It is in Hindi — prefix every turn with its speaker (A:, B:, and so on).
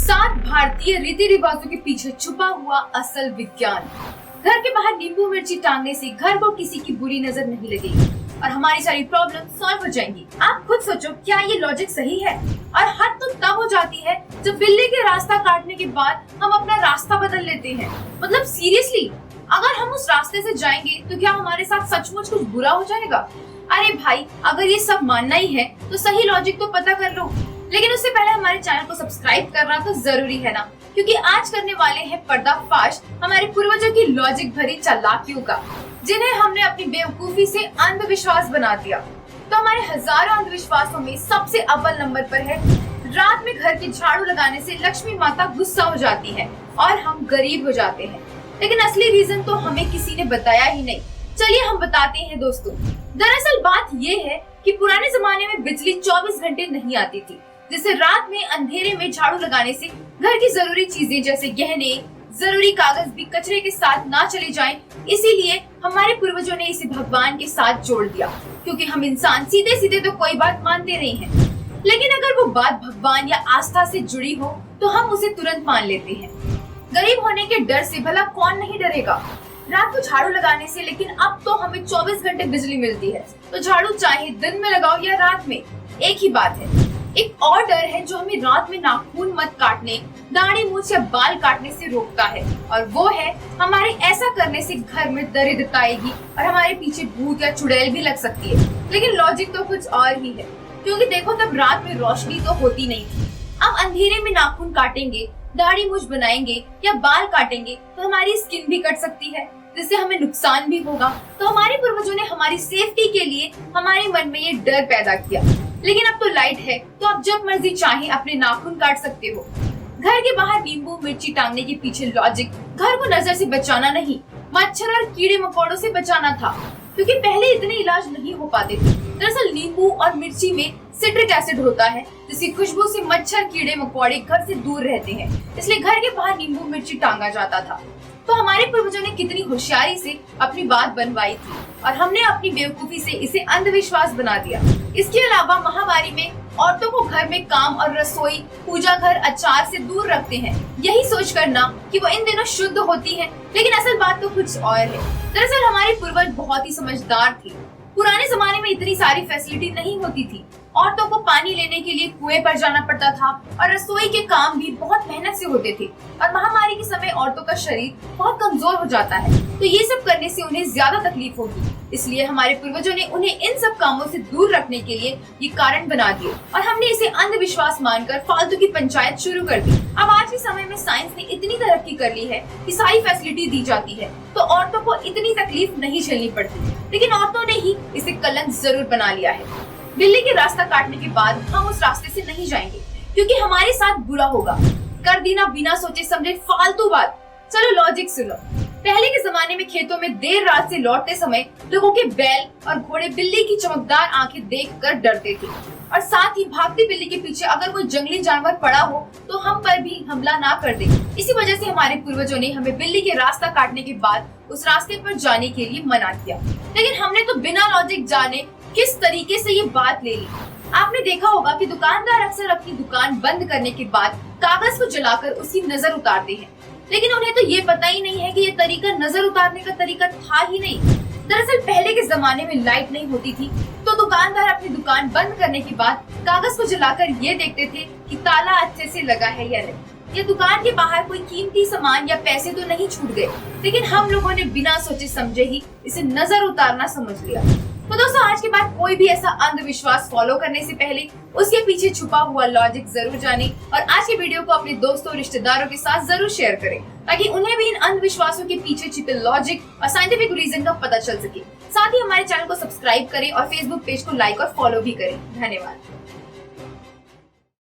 A: सात भारतीय रीति रिवाजों के पीछे छुपा हुआ असल विज्ञान। घर के बाहर नींबू मिर्ची टांगने से घर को किसी की बुरी नजर नहीं लगेगी और हमारी सारी प्रॉब्लम सॉल्व हो जाएंगी। आप खुद सोचो, क्या ये लॉजिक सही है? और हद तो तब हो जाती है जब बिल्ली के रास्ता काटने के बाद हम अपना रास्ता बदल लेते हैं। मतलब सीरियसली, अगर हम उस रास्ते से जाएंगे तो क्या हमारे साथ सचमुच कुछ बुरा हो जाएगा? अरे भाई, अगर ये सब मानना ही है तो सही लॉजिक तो पता कर लो। लेकिन उससे पहले हमारे चैनल को सब्सक्राइब करना तो जरूरी है ना, क्योंकि आज करने वाले हैं पर्दाफाश हमारे पूर्वजों की लॉजिक भरी चालाकियों का, जिन्हें हमने अपनी बेवकूफी से अंधविश्वास बना दिया। तो हमारे हजारों अंधविश्वासों में सबसे अव्वल नंबर पर है, रात में घर के झाड़ू लगाने से लक्ष्मी माता गुस्सा हो जाती है और हम गरीब हो जाते हैं। लेकिन असली रीजन तो हमें किसी ने बताया ही नहीं। चलिए हम बताते हैं दोस्तों। दरअसल बात ये है कि पुराने जमाने में बिजली 24 घंटे नहीं आती थी, जिससे रात में अंधेरे में झाड़ू लगाने से घर की जरूरी चीजें जैसे गहने, जरूरी कागज भी कचरे के साथ ना चले जाएं। इसीलिए हमारे पूर्वजों ने इसे भगवान के साथ जोड़ दिया, क्योंकि हम इंसान सीधे सीधे तो कोई बात मानते नहीं हैं। लेकिन अगर वो बात भगवान या आस्था से जुड़ी हो तो हम उसे तुरंत मान लेते हैं। गरीब होने के डर से भला कौन नहीं डरेगा रात को झाड़ू लगाने से। लेकिन अब तो हमें 24 घंटे बिजली मिलती है, तो झाड़ू चाहे दिन में लगाओ या रात में, एक ही बात है। एक और डर है जो हमें रात में नाखून मत काटने, दाढ़ी मूंछ या बाल काटने से रोकता है, और वो है हमारे ऐसा करने से घर में दरिद्रता आएगी और हमारे पीछे भूत या चुड़ैल भी लग सकती है। लेकिन लॉजिक तो कुछ और ही है, क्योंकि देखो तब रात में रोशनी तो होती नहीं थी। अब अंधेरे में नाखून काटेंगे, दाढ़ी मूंछ बनाएंगे या बाल काटेंगे तो हमारी स्किन भी कट सकती है, जिससे हमें नुकसान भी होगा। तो हमारे पूर्वजों ने हमारी सेफ्टी के लिए हमारे मन में ये डर पैदा किया। लेकिन अब तो लाइट है, तो आप जब मर्जी चाहे अपने नाखून काट सकते हो। घर के बाहर नींबू मिर्ची टांगने के पीछे लॉजिक घर को नजर से बचाना नहीं, मच्छर और कीड़े मकोड़ों से बचाना था, क्योंकि पहले इतने इलाज नहीं हो पाते थे। दरअसल नींबू और मिर्ची में सिट्रिक एसिड होता है, जिसकी खुशबू से मच्छर कीड़े मकोड़े घर से दूर रहते हैं। इसलिए घर के बाहर नींबू मिर्ची टांगा जाता था। तो हमारे पूर्वजों ने कितनी होशियारी से अपनी बात बनवाई थी और हमने अपनी बेवकूफी से इसे अंधविश्वास बना दिया। इसके अलावा महामारी में औरतों को घर में काम और रसोई, पूजा घर, अचार से दूर रखते हैं, यही सोच करना कि वो इन दिनों शुद्ध होती हैं। लेकिन असल बात तो कुछ और है। दरअसल हमारे पूर्वज बहुत ही समझदार थे। पुराने जमाने में इतनी सारी फैसिलिटी नहीं होती थी। औरतों को पानी लेने के लिए कुएं पर जाना पड़ता था और रसोई के काम भी बहुत मेहनत से होते थे। और महामारी के समय औरतों का शरीर बहुत कमजोर हो जाता है, तो ये सब करने से उन्हें ज्यादा तकलीफ होगी। इसलिए हमारे पूर्वजों ने उन्हें इन सब कामों से दूर रखने के लिए ये कारण बना दिए और हमने इसे अंधविश्वास मानकर फालतू की पंचायत शुरू कर दी। अब आज के समय में साइंस ने इतनी तरक्की कर ली है कि सारी फैसिलिटी दी जाती है, तो औरतों को इतनी तकलीफ नहीं झेलनी पड़ती। लेकिन औरतों ने ही इसे कलंक जरूर बना लिया है। बिल्ली के रास्ता काटने के बाद हम उस रास्ते से नहीं जाएंगे, क्योंकि हमारे साथ बुरा होगा। कर दी ना बिना सोचे समझे फालतू बात। चलो लॉजिक सुनो। पहले के जमाने में खेतों में देर रात से लौटते समय लोगों के बैल और घोड़े बिल्ली की चमकदार आंखें देखकर डरते थे, और साथ ही भागती बिल्ली के पीछे अगर कोई जंगली जानवर पड़ा हो तो हम पर भी हमला ना कर दे। इसी वजह से हमारे पूर्वजों ने हमें बिल्ली के रास्ता काटने के बाद उस रास्ते पर जाने के लिए मना किया। लेकिन हमने तो बिना लॉजिक जाने किस तरीके से ये बात ले ली। आपने देखा होगा कि दुकानदार अक्सर अपनी दुकान बंद करने के बाद कागज को जलाकर उसकी नजर उतारते हैं, लेकिन उन्हें तो ये पता ही नहीं है कि ये तरीका नजर उतारने का तरीका था ही नहीं। दरअसल पहले के जमाने में लाइट नहीं होती थी, तो दुकानदार अपनी दुकान बंद करने के बाद कागज को जलाकर ये देखते थे कि ताला अच्छे से लगा है या नहीं, या दुकान के बाहर कोई कीमती सामान या पैसे तो नहीं छूट गए। लेकिन हम लोगों ने बिना सोचे समझे ही इसे नजर उतारना समझ लिया। तो दोस्तों, आज के बाद कोई भी ऐसा अंधविश्वास फॉलो करने से पहले उसके पीछे छुपा हुआ लॉजिक जरूर जाने, और आज के वीडियो को अपने दोस्तों और रिश्तेदारों के साथ जरूर शेयर करें, ताकि उन्हें भी इन अंधविश्वासों के पीछे छिपे लॉजिक और साइंटिफिक रीजन का पता चल सके। साथ ही हमारे चैनल को सब्सक्राइब करें और फेसबुक पेज को लाइक और फॉलो भी करें। धन्यवाद।